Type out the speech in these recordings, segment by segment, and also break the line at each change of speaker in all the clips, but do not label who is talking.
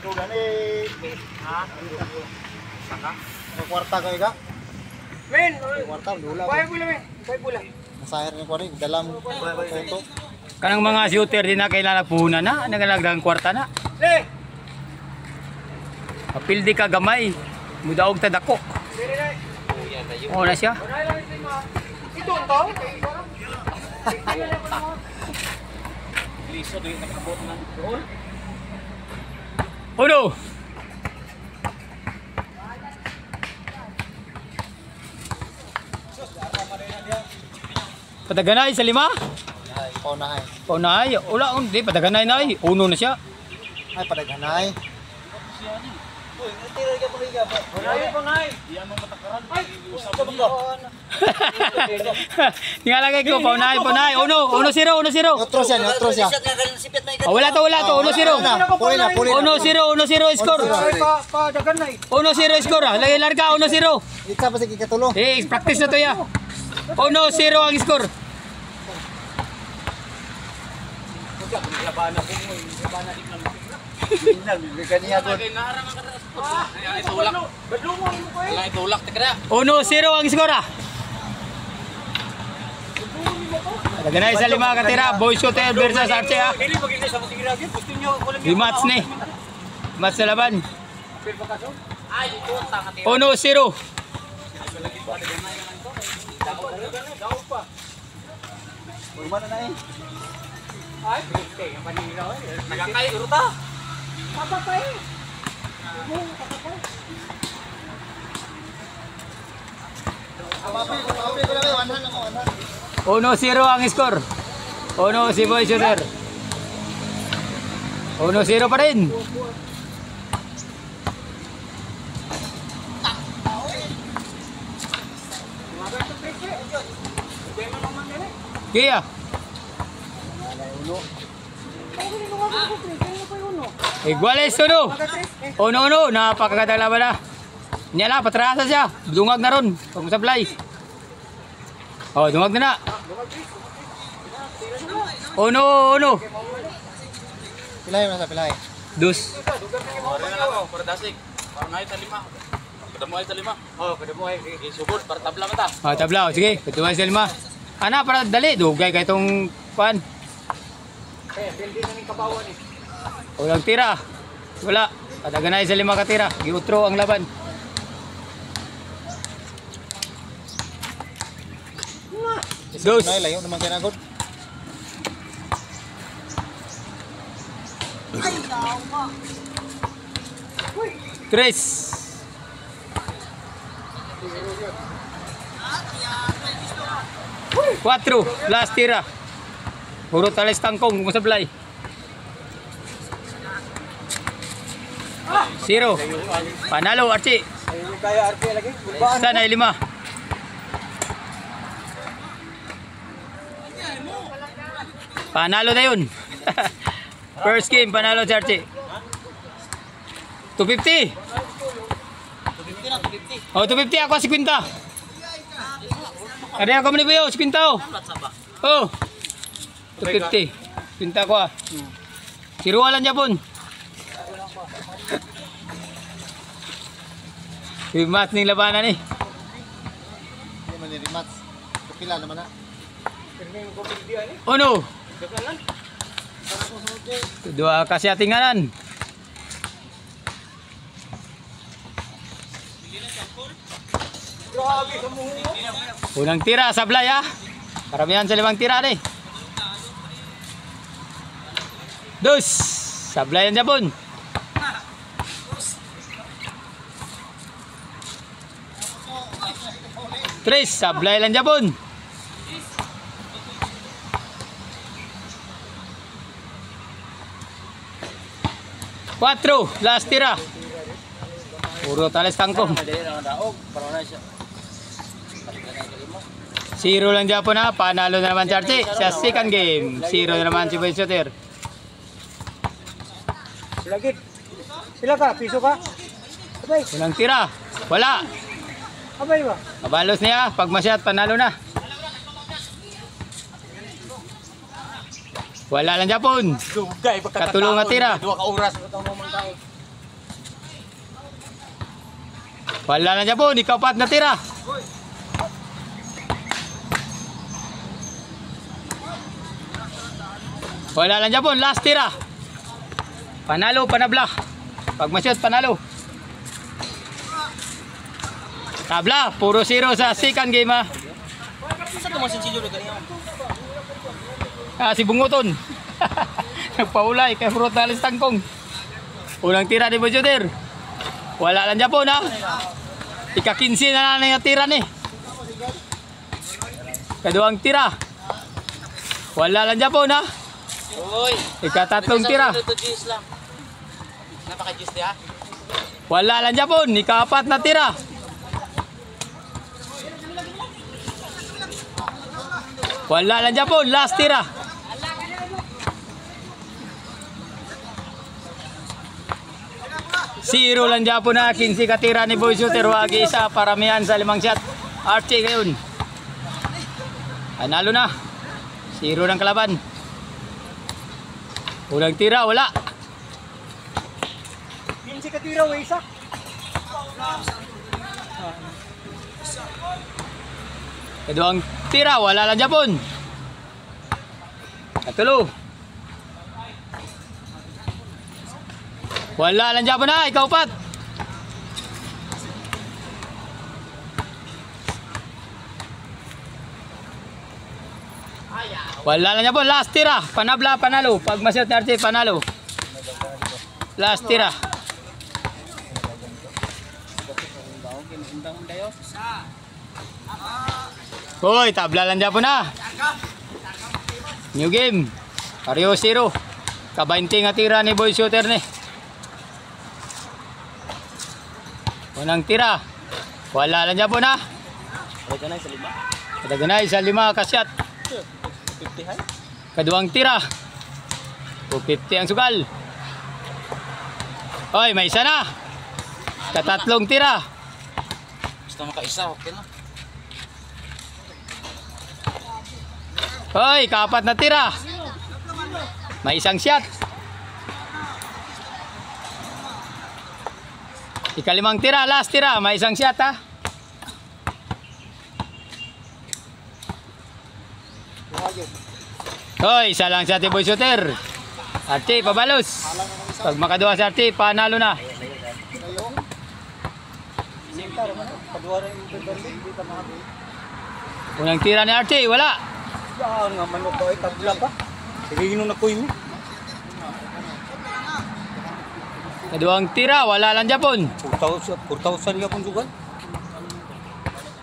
Dugan eh. Ha? Saka? Kwarta ka iga?
Men,
Kwarta, dula.
bay pula men, bay pula.
Masahir ni kwari, dalam ito.
Kanang mga shooter din na kailangan puhunan na, nagalagdagang kwarta na.
Le.
Apildi ka gamay, mudaog ta dako. Oo na siya.
Ito to.
Liso din nakabot na. Doon.
Uno. Pataganay sa lima?
Ay, paunahay.
Paunay, wala hindi pataganay na ay. Uno na siya.
Ay, padaghanay.
Tingalagay ko, paunay. Uno, zero.
Neutro siya.
Oh, wala to. Uno, zero. Uno, zero score.
Pa dagan na.
1-0 score ah. Lagi larga, 1-0.
Ika pa sa kikatulo.
Eh, practice na to ya. 1-0 ang score. Uno, zero ang score ah. Naganay sa lima katira. Boy shooter versus Arce ah. Rematch ni. Match sa laban. 1-0. Uno, zero ang score. Uno si Boy Shooter. 1-0 pa rin. Kaya. Iguales uno. Napakagandang laban na. Nyala, patrasa siya. Dungag na ron. Pagsablay. Oh, dungag na na. Uno.
Pilay mo sa pilay.
Dus. Oh, tabla. Oh, sige. Ketuan sa lima. Ana, para dali. Dugay kay itong pan. Walang tira. Wala. Pataganay sa lima katira. Giutro ang laban. Dos.
Layo naman kaya nagod.
Tres. 4. Last tira. Puro talis tangkong kung sablay. 0. Panalo Archie.
Kaya RP lagi.
Sana 5. Panalo na yun. First game, panalo si Archie. 250. Oh, 250 ako si Quinta. Ada ako man ibayo, si Quinta oh. Oh. 250. Quinta ko ah. Sirualan Japon. Rematch ning labanan ni.
Hindi man rematch. Kapila naman na.
Uno. Dua kasih atinganan. Unang tira sablay ah. Karamihan sa 5 tira ni. Dos. Sablayan Japon. 3. Sablay lang Japon. 4. Last tira. Puro talis tangkong. 0 lang Japon ha. Panalo na naman si Archie sa second game. 0 na naman si Boy Shooter.
Lagi. Sila ka, piso ka. Abay,
Walang tira. Wala.
abay ba?
Mabalos niya. Pag masyat, panalo na. Wala lang Japon.
Dugay
Katulong na tira.
2 ka oras itong mga tao.
Wala lang Japon, ikapat na tira. Wala lang Japon, last tira. Panalo, panabla. Pag masyot, panalo. Tabla, puro 0 sa second game ha.
Saan tumasin si Jolo ganyan?
Si Bunguton. Nagpaulay kay Frutalis Tangkong. Unang tira ni Bojoter. Wala lang Japon ha. Ika-15 na lang yung tira ni. Kaduang tira. Wala lang Japon ha.
Uy!
Ika-tatlong tira.
Napaka-juice niya.
Wala lang Japon. Ika-4 na tira. Wala lang Japon. Last tira. Zero lang Japon na 15 katira ni Boy Shooter. Wagi isa paramihan sa 5 shot. Archie ngayon. Analo na. 0 ng kalaban. Unang tira wala.
15 katira way isa.
Kaduang tira wala lang Japon. Katulo. Wala lang Japon na. Ikaw pat. Wala lang Japon. Last tira. Panabla, panalo. Pag masyot ni Archie, panalo. Last tira. Hoy, tabla lang Japon na. New game. Pareho 0. Ka-20 nga tira ni Boy Shooter ni. Unang tira. Wala lang Japon na. Kadaganay sa 5 kasyat.
50 hay?
Kaduang tira. 250 ang sugal. Hoy, may isa na. Katatlong tira.
Basta makaisa, okay na.
Hoy, kapat na tira. May isang shot. Ika-5 tira, last tira. May isang shot ha. Hoy, isa lang sa Boy Shooter. Archie, pabalos. Pag makaduwa sa Archie, panalo na. Unang tira ni Archie, wala.
Saan nga manok ko ay tabla pa. Sige yun na ko yun.
Kaduang tira, wala lang Japon.
4,000 yapon sugal.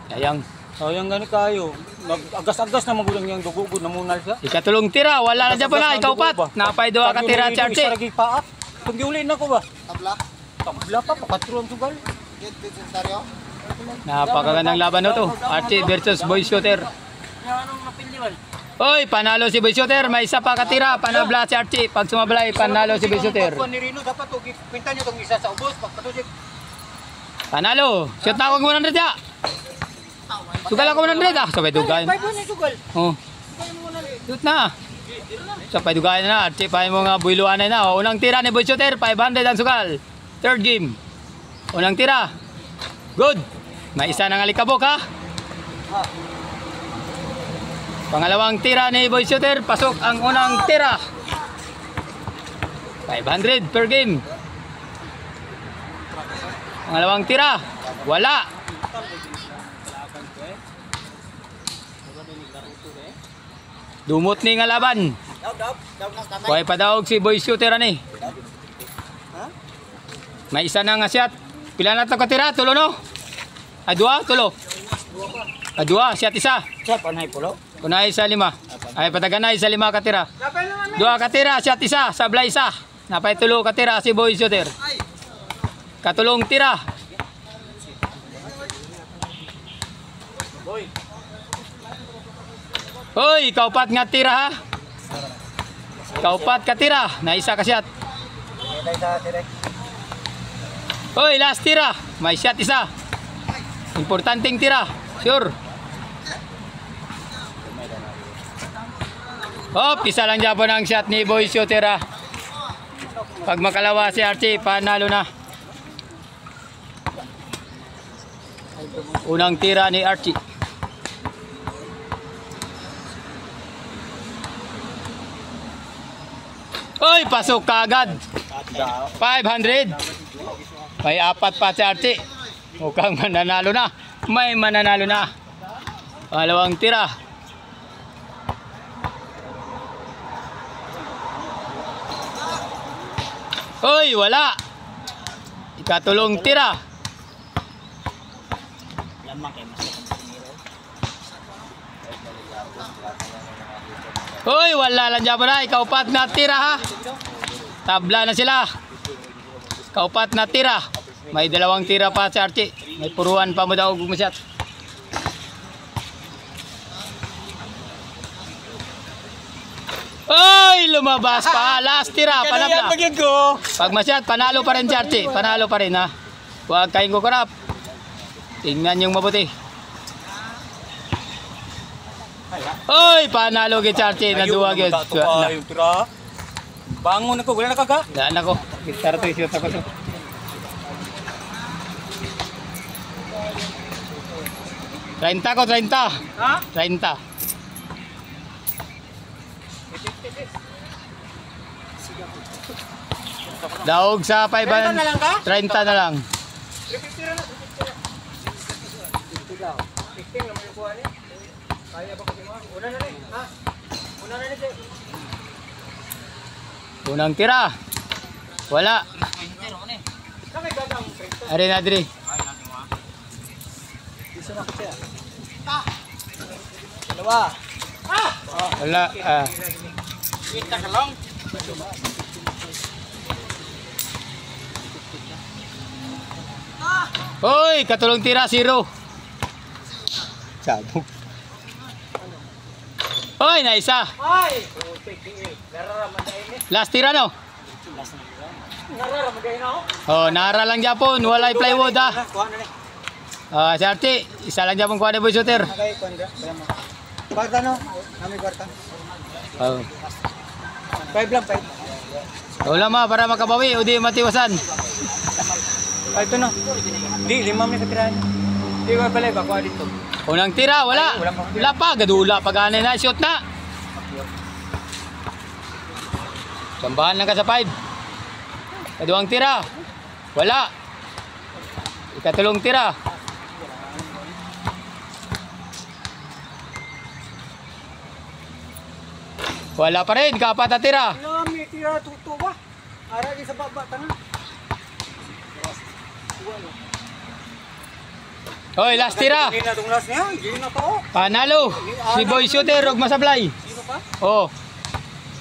Sayang.
Sayang gani kayo. Agas-agas na magulang yung dugugod na munal siya.
Ikatulong tira, wala lang Japon na. Ikaw pat. Napay duwa ka tira si Archie.
Saragi paat. Kung giulin na ko ba?
Tabla?
Tabla pa, pakatulong sugal.
Get Saryo?
Napakagandang laban na to. Archie versus Boy Shooter.
Anong napiliwan?
Hoy, panalo si Boy Shooter. May isa pa katira. Panabla si Archie. Pag sumablay, panalo si Boy Shooter.
Pagkuhan ni Rino, dapat to, pinta nyo itong isa sa ubos. Pagpatuloy.
Panalo. Shoot na ako ng 100 ya. Sugal ako 100 ah. Sabay dugayan.
500 sugal.
Oh. Shoot na. Sabay dugayan na. Archie, pahay mo nga builuan na. Oh, unang tira ni Boy Shooter. 500 ang sugal. Third game. Unang tira. Good. May isa ng alikabok ha. Pangalawang tira ni Boy Shooter. Pasok ang unang tira. 500 per game. Pangalawang tira. Wala. Dumot ni nga laban. Kuhay pa daw si Boy Shooter ani. May isa na nga shot. Pila na ito katira? Tulo no? Adua? Tulo? Adua? Shot isa?
Siya, panay pulo.
Kunay sa 5. Ay pataganay sa 5 katira. Dua katira, shot isa, sablay isa. Napay tulo katira si Boy Shooter. Katulong tira. Hoy, kaupat nga tira ha. Kaupat katira, na isa ka shot. Hoy, last tira. May shot isa. Importanteng tira. Sure. Hop, isa lang Japon ang shot ni Boy Shooter ha. Pag makalawa si Archie, panalo na. Unang tira ni Archie. Oy, pasok kaagad. 500. May apat pa si Archie. Mukhang mananalo na. May mananalo na. Pangalawang tira. Oy, wala. Ikatulong tira. Hoy, wala lang dyan na. Ikaupat na tira ha. Tabla na sila. Ikaupat na tira. May dalawang tira pa si Archie. May puruan pa mo daw gumasyat. Hoy, lumabas pa. Last tira. Panabla. Pag masyat, panalo pa rin si Archie. Panalo pa rin ha. Huwag kayong kukurap. Tingnan yung mabuti. Oy, panalo kay Archie na duwag yun.
Bangon ako, wala na kaga.
Daan ako. Gitar to, isiyot ako to. Treinta ko, 30.
Ha?
30. Daog sa 500.
30 na lang ka?
30 na lang.
15 na may kuha niya. Kaya ba kasi mo? Una na rin. Ha? Una na rin.
Unang tira. Wala.
Kami gagang 30.
Ari na diri.
Dalawa.
Wala.
Kita ka lang.
Hoy, katulong tira, 0. Sabog. Hoy, naisa.
Ay! Nararaman na ini.
Last tira no.
Nararaman na ako.
Oh, nara lang Japon, walay plywood ha.
Kuha na rin.
Si Archie, isa lang Japon kuha na boy shooter.
Okay, kuha na. Kwarta no? Kami kwarta.
Oh.
5 lang, 5.
Wala ma para makabawi o di matiwasan.
5 to no? Di, 5 na katirahan. Di ko pala ba? Kuha dito.
Unang tira, wala. Wala pa, gadula pag-anay na, shoot na. Sambahan lang ka sa 5. Kaduang tira. Wala. Ikatulong tira. Wala pa rin, kapat na tira.
May tira tuto ba? Ara di sa baba tangan.
Hoy, last tira.
Hindi na itong last niya. Hindi na to.
Panalo. Si boy shooter, huwag masablay.
Sino pa?
Oh.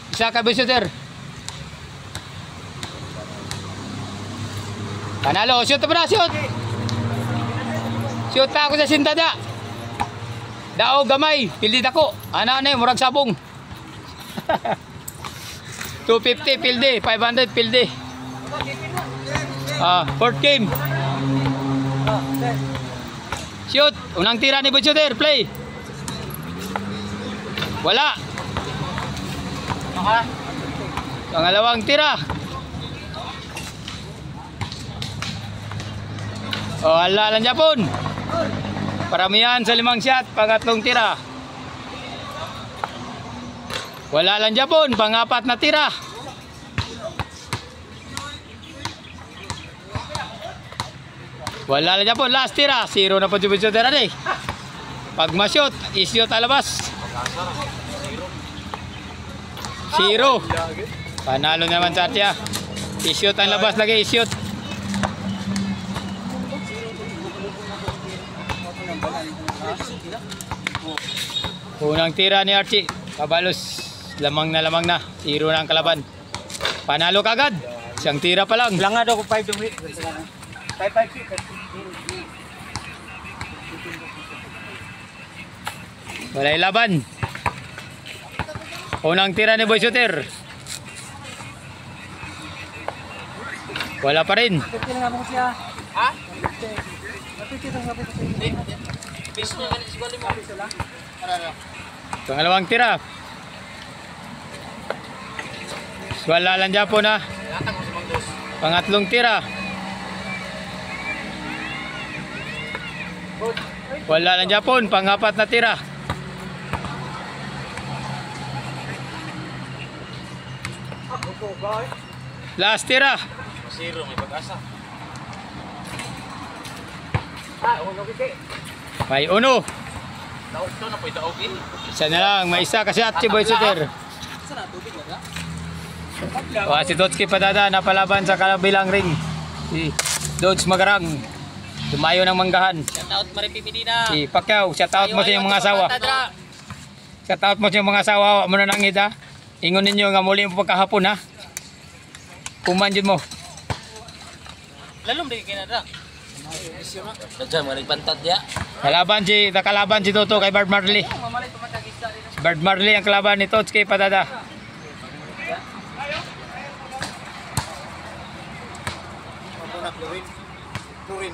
Isa ka boy shooter. Panalo, shoot pa na, shoot. Shoot pa ako sa sintada. Dao gamay, pildi dako. Ana na murag sabong. 250 pildi, 500 pildi. Fourth game. Shoot, unang tira ni boy shooter, play. Wala. Pangalawang tira. Wala lang Japon. Paramihan sa 5 shot, pangatlong tira. Wala lang Japon, pang-4 na tira. Wala lang Japon, last tira. 0 na po si shooter ade. Pag ma-shoot, i-shoot alabas. 0. Panalo naman sa Archie. I-shoot ang labas lagi, i-shoot. Unang tira ni Archie. Kabalos. Lamang na 0 na ang kalaban. Panalo kagad. Isang tira pa lang.
Lang nga daw ko 5 dumi. 5.
Walay laban. Unang tira ni boy shooter. Wala pa rin.
Pipili nga mo siya. Ha?
Pangalawang tira. Wala lang Japon ha. Pangatlong tira. Wala ng Japon, pang-apat na tira. Last tira.
0, may pag-asa.
May uno.
Daog to na po daog eh.
Isa na lang, may isa kasi at si Boy Shooter. Si Dotski Padada napalaban sa kabilang ring. Si Dodge Magarang. Tumayo ng manggahan.
Shoutout Maripi Medina.
Si Pacquiao, shoutout mo sa iyong mga asawa. Shoutout mo sa iyong mga asawa, wa mo na nangit ha. Ingon ninyo nga muli mo pagkahapon ha. Kumanjud mo.
Lalong di kinadra.
Dadyan, mga nagpantad ya.
Nakalaban si Toto kay Bard Marley. Si Bard Marley ang kalaban ni Dotski Padada.
Turin.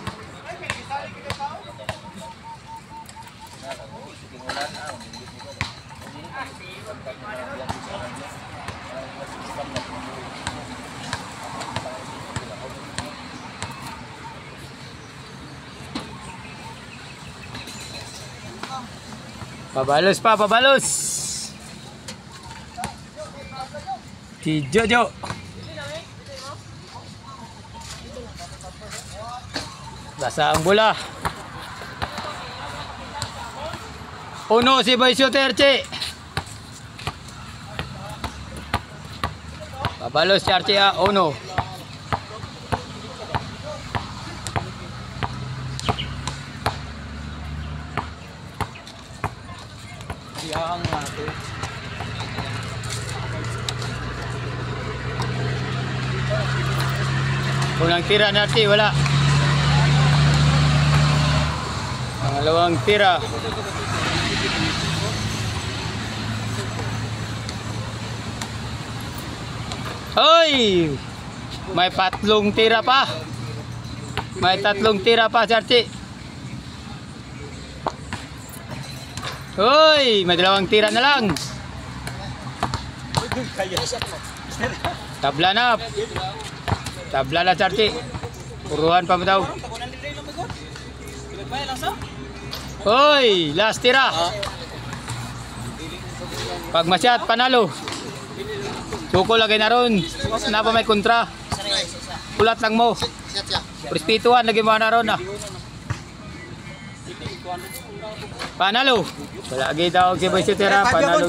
Pabalos pa, pabalos. Si Jojo. Basa ang bola. Uno si Boy Shooter, Che. Pabalos si Archie, uno.
Yang natin.
Unang tira ni Archie, wala. Pangalawang tira. Hoy! May tatlong tira pa. May tatlong tira pa si Archie. Hoy! May dalawang tira na lang. Tabla na. Tabla na si Archie. Puruhan pa mo daw. Hoy! Last tira. Pag masyat, panalo. Suko lagay na ron. Na pa may kontra. Kulat lang mo. Prispituan lagi mo na ron ah. Panalo. Lagi daw si Boy Shooter, panalo.